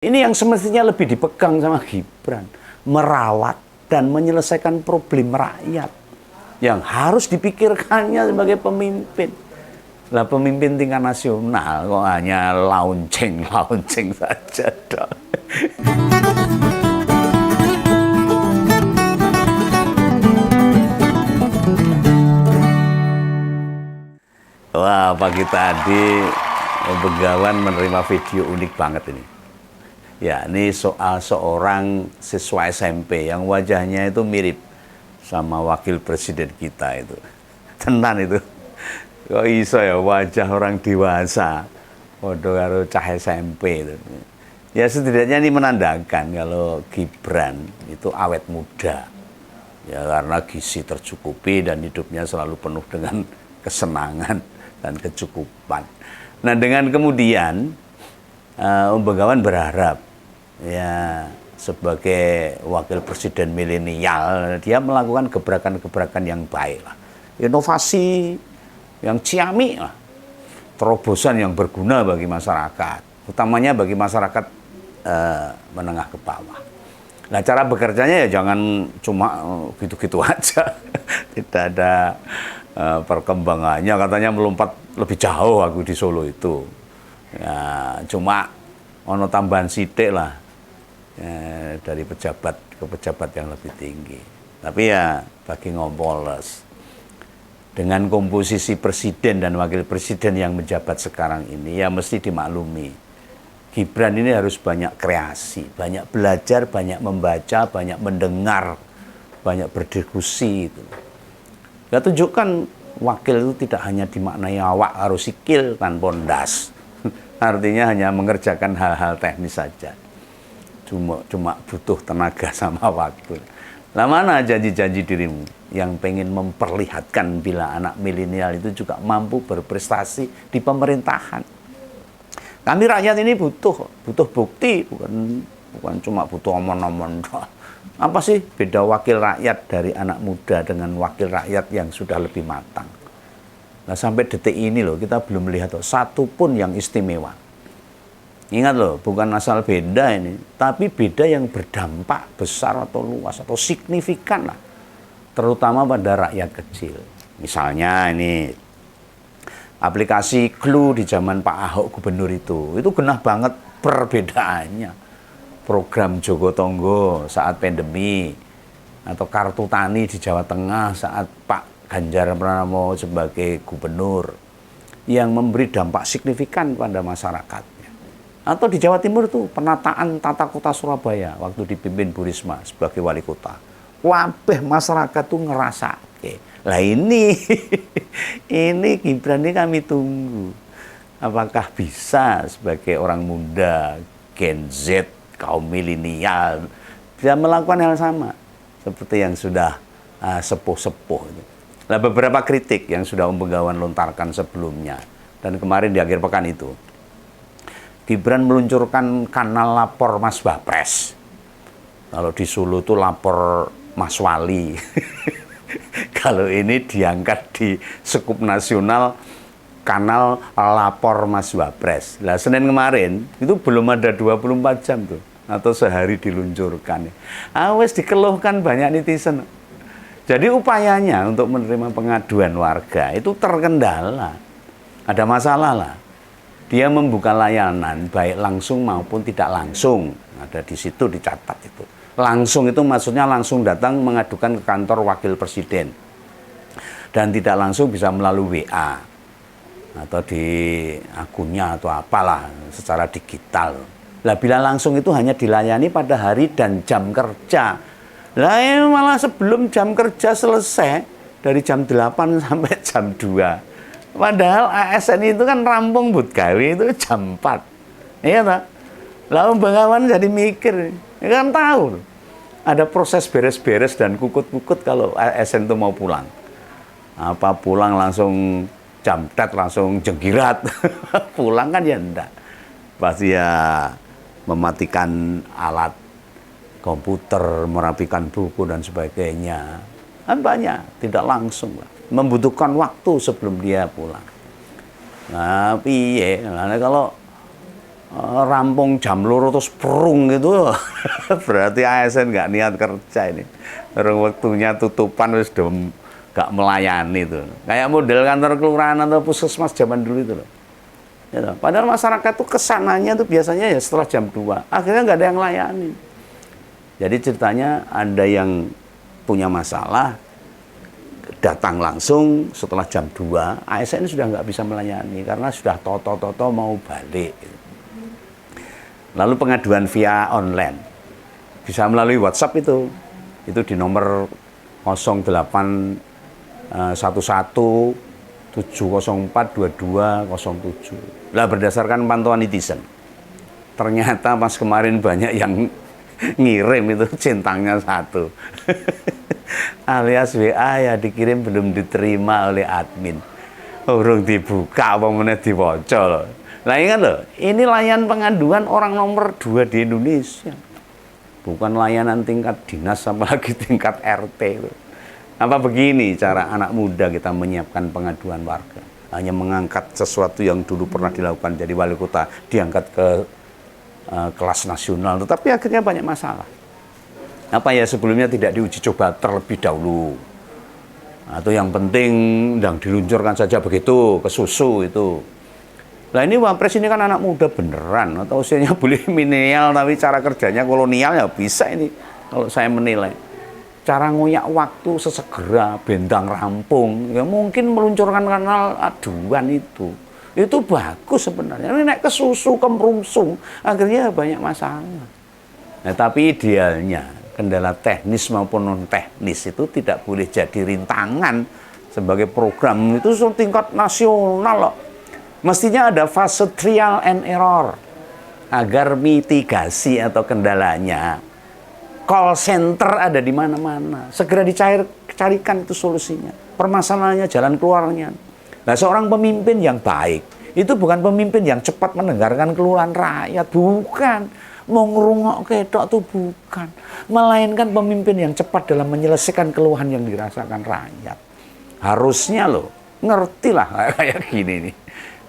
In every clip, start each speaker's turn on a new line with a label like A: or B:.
A: Ini yang semestinya lebih dipegang sama Gibran, merawat dan menyelesaikan problem rakyat yang harus dipikirkannya sebagai pemimpin. Lah pemimpin tingkat nasional kok hanya launching saja dong. Wah, pagi tadi Begawan menerima video unik banget ini. Ya, ini soal seorang siswa SMP yang wajahnya itu mirip sama wakil presiden kita itu. Tenan itu. Kok iso ya wajah orang dewasa padha karo cah SMP itu. Ya setidaknya ini menandakan kalau Gibran itu awet muda. Ya karena gizi tercukupi dan hidupnya selalu penuh dengan kesenangan dan kecukupan. Nah, dengan kemudian Begawan berharap ya sebagai wakil presiden milenial dia melakukan gebrakan-gebrakan yang baik lah, inovasi yang ciamik lah, terobosan yang berguna bagi masyarakat, utamanya bagi masyarakat menengah ke bawah. Nah, cara bekerjanya ya jangan cuma gitu-gitu aja, tidak ada perkembangannya, katanya melompat lebih jauh aku di Solo itu ya, cuma ono tambahan sidik lah ya, dari pejabat ke pejabat yang lebih tinggi. Tapi ya bagi ngompoles dengan komposisi presiden dan wakil presiden yang menjabat sekarang ini ya mesti dimaklumi Gibran ini harus banyak kreasi, banyak belajar, banyak membaca, banyak mendengar, banyak berdiskusi itu. Ya tunjukkan wakil itu tidak hanya dimaknai awak harus sikil tanpa ndas. Artinya hanya mengerjakan hal-hal teknis saja. Cuma butuh tenaga sama waktu. Lah mana janji-janji dirimu yang pengen memperlihatkan bila anak milenial itu juga mampu berprestasi di pemerintahan? Kami rakyat ini butuh bukti, bukan cuma butuh omong-omong. Apa sih beda wakil rakyat dari anak muda dengan wakil rakyat yang sudah lebih matang? Nah, sampai detik ini loh kita belum melihat satu pun yang istimewa. Ingat loh, bukan asal beda ini, tapi beda yang berdampak besar atau luas atau signifikan lah, terutama pada rakyat kecil. Misalnya ini aplikasi Clue di zaman Pak Ahok gubernur itu genah banget perbedaannya. Program Joko Tonggo saat pandemi atau Kartu Tani di Jawa Tengah saat Pak Ganjar Pranowo sebagai gubernur yang memberi dampak signifikan pada masyarakatnya. Atau di Jawa Timur itu penataan tata kota Surabaya waktu dipimpin Bu Risma sebagai wali kota. Wabeh masyarakat tuh ngerasa. Lah ini ini Gibran ini kami tunggu. Apakah bisa sebagai orang muda Gen Z, kaum milenial bisa melakukan hal sama seperti yang sudah sepuh-sepuh. Nah, beberapa kritik yang sudah Begawan lontarkan sebelumnya dan kemarin di akhir pekan itu, Gibran meluncurkan kanal lapor Mas Wapres. Kalau di Solo itu lapor Mas Wali. Kalau ini diangkat di skup nasional kanal lapor Mas Wapres. Lah Senin kemarin itu belum ada 24 jam tuh atau sehari diluncurkan. Wes dikeluhkan banyak netizen. Jadi upayanya untuk menerima pengaduan warga itu terkendala. Ada masalah lah. Dia membuka layanan baik langsung maupun tidak langsung. Ada di situ dicatat itu. Langsung itu maksudnya langsung datang mengadukan ke kantor wakil presiden. Dan tidak langsung bisa melalui WA atau di akunnya atau apalah secara digital. Lah bila langsung itu hanya dilayani pada hari dan jam kerja. Lah malah sebelum jam kerja selesai dari jam 8 sampai jam 2. Padahal ASN itu kan rampung but gawe itu jam 4. Iya tak? Lah Begawan jadi mikir, ya kan tahu ada proses beres-beres dan kukut-kukut kalau ASN itu mau pulang. Apa pulang langsung jam tet langsung jenggirat. Pulang kan ya enggak. Pasti ya mematikan alat komputer, merapikan buku dan sebagainya. Kan banyak, tidak langsung lah. Membutuhkan waktu sebelum dia pulang. Nah, piye? Nah, kalau rampung jam loro terus perung gitu. Berarti ASN nggak niat kerja ini. Terus waktunya tutupan wis nggak melayani tuh. Kayak model kantor kelurahan atau puskesmas zaman dulu itu loh. Ya, padahal masyarakat tuh kesananya tuh biasanya ya setelah jam 2. Akhirnya nggak ada yang layani. Jadi ceritanya ada yang punya masalah, datang langsung setelah jam 2, ASN sudah nggak bisa melayani karena sudah toto-toto mau balik. Lalu pengaduan via online, bisa melalui WhatsApp itu di nomor 0811 704 2207. Lah berdasarkan pantauan netizen, ternyata pas kemarin banyak yang ngirim itu centangnya 1. Alias WA ya dikirim belum diterima oleh admin. Urung dibuka apa meneh diwaca loh. Lah ingat loh, ini layanan pengaduan orang nomor 2 di Indonesia. Bukan layanan tingkat dinas apalagi tingkat RT loh. Apa begini cara anak muda kita menyiapkan pengaduan warga? Hanya mengangkat sesuatu yang dulu pernah dilakukan jadi wali kota, diangkat ke kelas nasional, tetapi akhirnya banyak masalah. Apa ya sebelumnya tidak diuji coba terlebih dahulu? Atau yang penting yang diluncurkan saja begitu, ke susu itu. Nah ini Wapres ini kan anak muda beneran, atau usianya boleh milenial tapi cara kerjanya kolonial ya bisa ini kalau saya menilai. Cara ngoyak waktu sesegera, bentang rampung, ya mungkin meluncurkan kanal aduan itu bagus sebenarnya. Ini naik ke susu, kemrungsung, akhirnya banyak masalah. Nah, tapi idealnya kendala teknis maupun non teknis itu tidak boleh jadi rintangan sebagai program itu tingkat nasional loh. Mestinya ada fase trial and error agar mitigasi atau kendalanya. Call center ada di mana-mana. Segera dicarikan itu solusinya. Permasalahannya, jalan keluarnya. Nah, seorang pemimpin yang baik, itu bukan pemimpin yang cepat mendengarkan keluhan rakyat. Bukan. Mau ngerungok ketok itu bukan. Melainkan pemimpin yang cepat dalam menyelesaikan keluhan yang dirasakan rakyat. Harusnya loh, ngertilah kayak gini nih.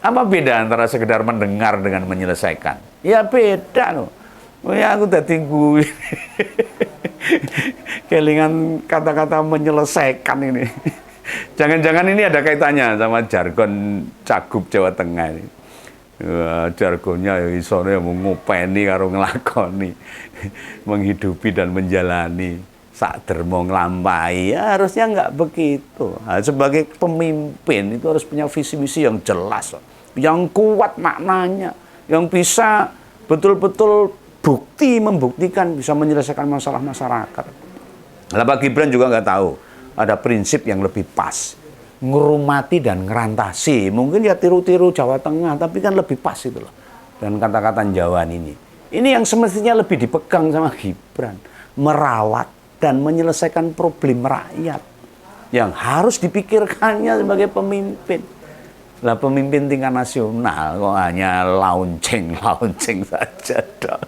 A: Apa beda antara sekedar mendengar dengan menyelesaikan? Ya beda loh. Oh ya aku udah tinggu kelingan kata-kata menyelesaikan ini. Jangan-jangan ini ada kaitannya sama jargon Cagup Jawa Tengah ini. Jargonnya ya isone mau ngopeni karo nglakoni, menghidupi dan menjalani sak dermo nglampahi. Ya harusnya nggak begitu. Nah, sebagai pemimpin itu harus punya visi misi yang jelas, yang kuat maknanya, yang bisa betul-betul membuktikan bisa menyelesaikan masalah masyarakat. Lah Pak Gibran juga nggak tahu ada prinsip yang lebih pas, ngurumati dan ngerantasi. Mungkin ya tiru-tiru Jawa Tengah, tapi kan lebih pas itu loh dengan kata-kata Jawaan ini. Ini yang semestinya lebih dipegang sama Gibran, merawat dan menyelesaikan problem rakyat yang harus dipikirkannya sebagai pemimpin. Lah pemimpin tingkat nasional kok hanya launching saja dong.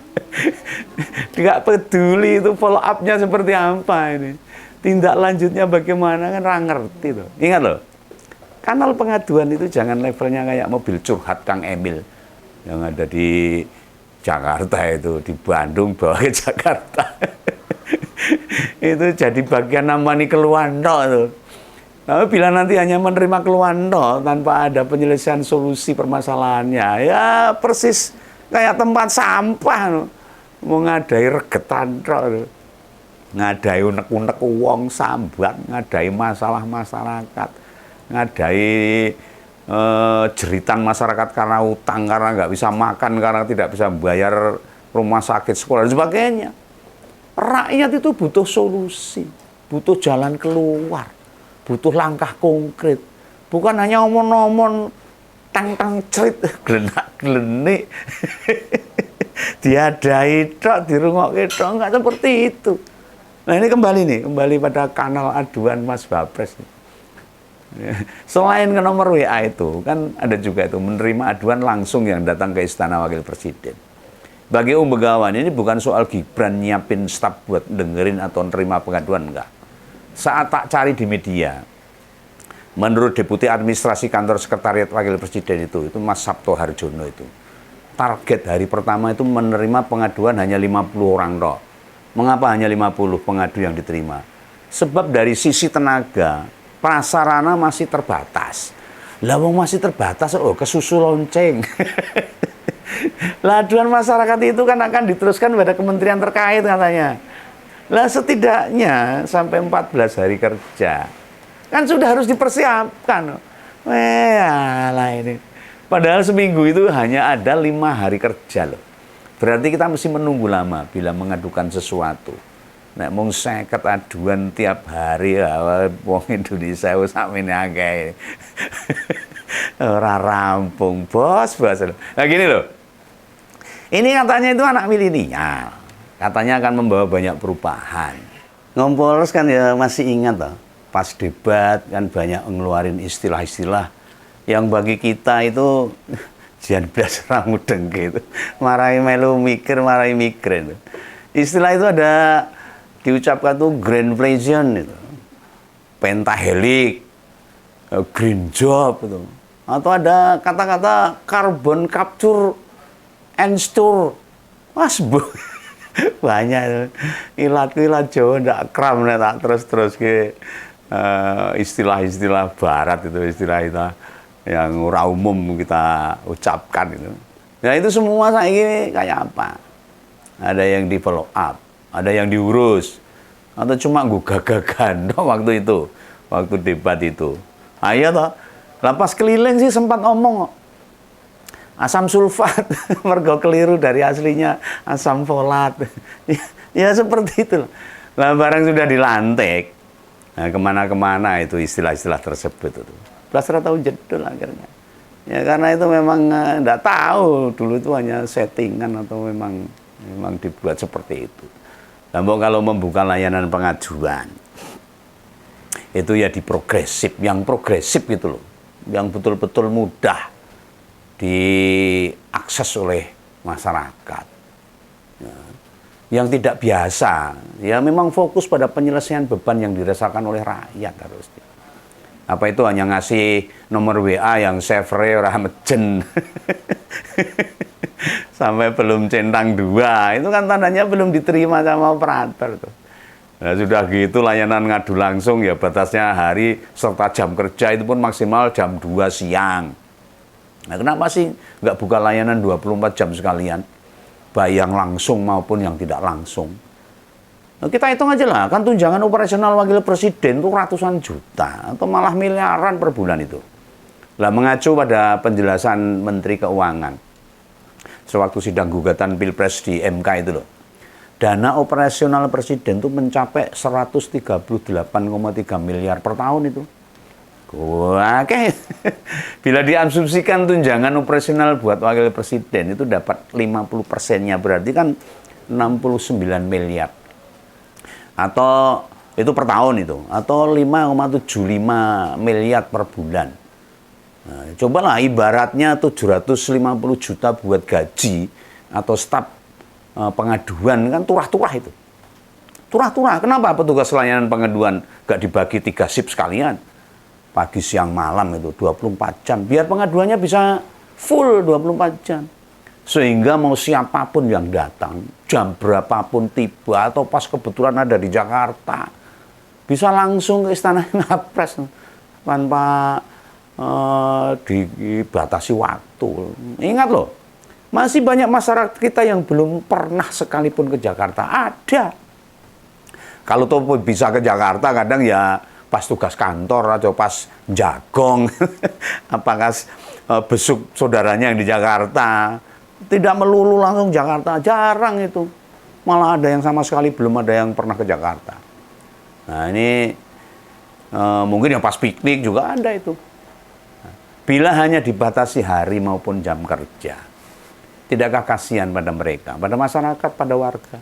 A: Tidak peduli itu follow up-nya seperti apa ini. Tindak lanjutnya bagaimana kan nggak ngerti tuh. Ingat loh, kanal pengaduan itu jangan levelnya kayak mobil curhat Kang Emil yang ada di Jakarta itu, di Bandung bawa ke Jakarta. Itu jadi bagian namanya keluhan tuh. Nah, bila nanti hanya menerima keluhan tanpa ada penyelesaian solusi permasalahannya, ya persis kayak tempat sampah. Mau ngadai regetan, ngadai unek-unek uang sambat, ngadai masalah masyarakat, ngadai jeritan masyarakat karena utang, karena nggak bisa makan, karena tidak bisa bayar rumah sakit, sekolah, dan sebagainya. Rakyat itu butuh solusi, butuh jalan keluar, butuh langkah konkret, bukan hanya omong-omong tang-tang cerit, gelenak-gelenik, diadai tok, dirungokke tok, enggak seperti itu. Nah ini kembali pada kanal aduan Mas Wapres. Selain ke nomor WA itu, kan ada juga itu menerima aduan langsung yang datang ke Istana Wakil Presiden. Bagi Begawan ini bukan soal Gibran nyiapin staf buat dengerin atau nerima pengaduan, enggak. Saat tak cari di media, menurut Deputi Administrasi Kantor Sekretariat Wakil Presiden itu Mas Sabto Harjono itu, target hari pertama itu menerima pengaduan hanya 50 orang toh. Mengapa hanya 50 pengadu yang diterima? Sebab dari sisi tenaga, prasarana masih terbatas. Lah wong masih terbatas, oh kesusu lonceng. Lah aduan masyarakat itu kan akan diteruskan pada kementerian terkait katanya. Lah setidaknya sampai 14 hari kerja. Kan sudah harus dipersiapkan. Lah ini. Padahal seminggu itu hanya ada 5 hari kerja loh. Berarti kita mesti menunggu lama bila mengadukan sesuatu. Nek mung 50 aduan tiap hari ya wong Indonesia wis sakmene akeh. Ora rampung, bos. Nah gini loh. Ini katanya itu anak milenial. Katanya akan membawa banyak perubahan. Ngompolers kan ya masih ingat toh. Pas debat kan banyak ngeluarin istilah-istilah yang bagi kita itu jan blas ra mudeng gitu. Marai melu mikir, marai mikir. Istilah itu ada diucapkan tuh greenflation itu. Pentahelik, green job itu. Atau ada kata-kata carbon capture and store. Mas bu, banyak ilat-ilat Jawa ndak kram nek tak terus ke istilah-istilah barat itu, istilah yang ora umum kita ucapkan itu. Nah itu semua saya ini kayak apa? Ada yang di follow up, ada yang diurus, atau cuma gagah-gagahan waktu itu, waktu debat itu. Ayo toh. Lapas keliling sih sempat ngomong asam sulfat, mergo keliru dari aslinya asam folat. Ya seperti itu. Lah barang sudah dilantik, nah kemana-kemana itu istilah-istilah tersebut itu. Belas tahu jedul akhirnya. Ya karena itu memang enggak tahu dulu itu hanya settingan atau memang dibuat seperti itu. Namun kalau membuka layanan pengajuan itu ya di progresif, yang progresif gitu loh. Yang betul-betul mudah diakses oleh masyarakat. Ya. Yang tidak biasa, ya memang fokus pada penyelesaian beban yang dirasakan oleh rakyat harusnya. Apa itu hanya ngasih nomor WA yang save ora mejen. Sampai belum centang 2, itu kan tandanya belum diterima sama operator tuh. Nah, sudah gitu layanan ngadu langsung ya batasnya hari serta jam kerja itu pun maksimal jam 2 siang. Nah, kenapa sih nggak buka layanan 24 jam sekalian? Baik yang langsung maupun yang tidak langsung. Nah, kita hitung aja lah, kan tunjangan operasional wakil presiden itu ratusan juta atau malah miliaran per bulan itu. Lah mengacu pada penjelasan Menteri Keuangan sewaktu sidang gugatan Pilpres di MK itu loh. Dana operasional presiden itu mencapai 138,3 miliar per tahun itu. Wah, oke. Bila diasumsikan tunjangan operasional buat wakil presiden itu dapat 50%-nya, berarti kan 69 miliar. Atau itu per tahun itu, atau 5,75 miliar per bulan. Nah, cobalah ibaratnya 750 juta buat gaji atau staf pengaduan kan turah-turah itu. Turah-turah. Kenapa petugas layanan pengaduan gak dibagi 3 shift sekalian? Pagi, siang, malam itu 24 jam. Biar pengaduannya bisa full 24 jam. Sehingga mau siapapun yang datang, jam berapapun tiba atau pas kebetulan ada di Jakarta, bisa langsung ke Istana Ngapres tanpa dibatasi waktu. Ingat loh, masih banyak masyarakat kita yang belum pernah sekalipun ke Jakarta. Ada. Kalau tuh bisa ke Jakarta kadang ya pas tugas kantor atau pas jagong. Apakah besuk saudaranya yang di Jakarta. Tidak melulu langsung Jakarta. Jarang itu. Malah ada yang sama sekali belum ada yang pernah ke Jakarta. Nah ini mungkin yang pas piknik juga ada itu. Bila hanya dibatasi hari maupun jam kerja. Tidakkah kasihan pada mereka, pada masyarakat, pada warga?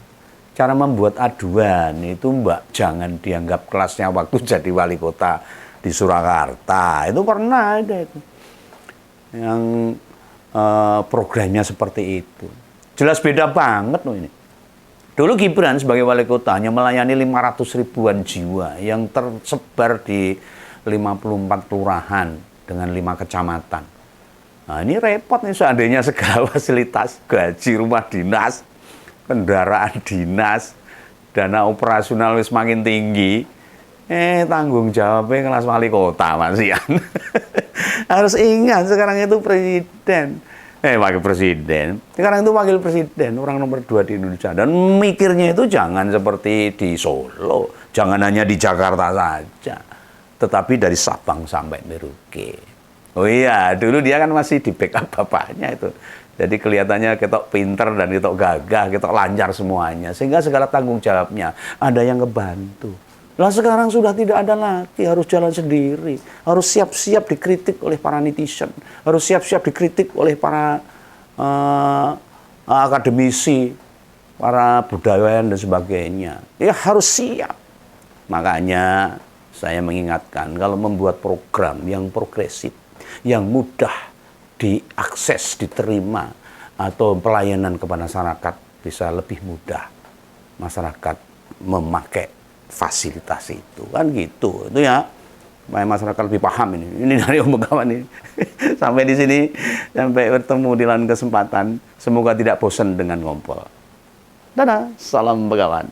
A: Cara membuat aduan itu Mbak, jangan dianggap kelasnya waktu jadi wali kota di Surakarta. Itu pernah ada itu. Yang programnya seperti itu. Jelas beda banget loh ini. Dulu Gibran sebagai wali kota hanya melayani 500 ribuan jiwa yang tersebar di 54 kelurahan dengan 5 kecamatan. Nah, ini repot nih seandainya segala fasilitas, gaji rumah dinas, kendaraan dinas, dana operasional wis makin tinggi, tanggung jawabnya kelas wali kota Mas Ian. Harus ingat sekarang itu presiden. Wakil presiden. Sekarang itu wakil presiden, orang nomor 2 di Indonesia. Dan mikirnya itu jangan seperti di Solo, jangan hanya di Jakarta saja, tetapi dari Sabang sampai Merauke. Oh iya, dulu dia kan masih di backup bapaknya itu. Jadi kelihatannya ketok pinter dan ketok gagah, ketok lancar semuanya. Sehingga segala tanggung jawabnya ada yang ngebantu. Lah sekarang sudah tidak ada lagi, harus jalan sendiri. Harus siap-siap dikritik oleh para netizen. Harus siap-siap dikritik oleh para akademisi, para budayawan dan sebagainya. Ya harus siap. Makanya saya mengingatkan kalau membuat program yang progresif, yang mudah diakses, diterima, atau pelayanan kepada masyarakat bisa lebih mudah masyarakat memakai fasilitas itu, kan gitu. Itu ya, supaya masyarakat lebih paham ini dari Om Begawan ini. Sampai di sini, sampai bertemu di lain kesempatan. Semoga tidak bosan dengan ngompol. Dadah, salam Begawan.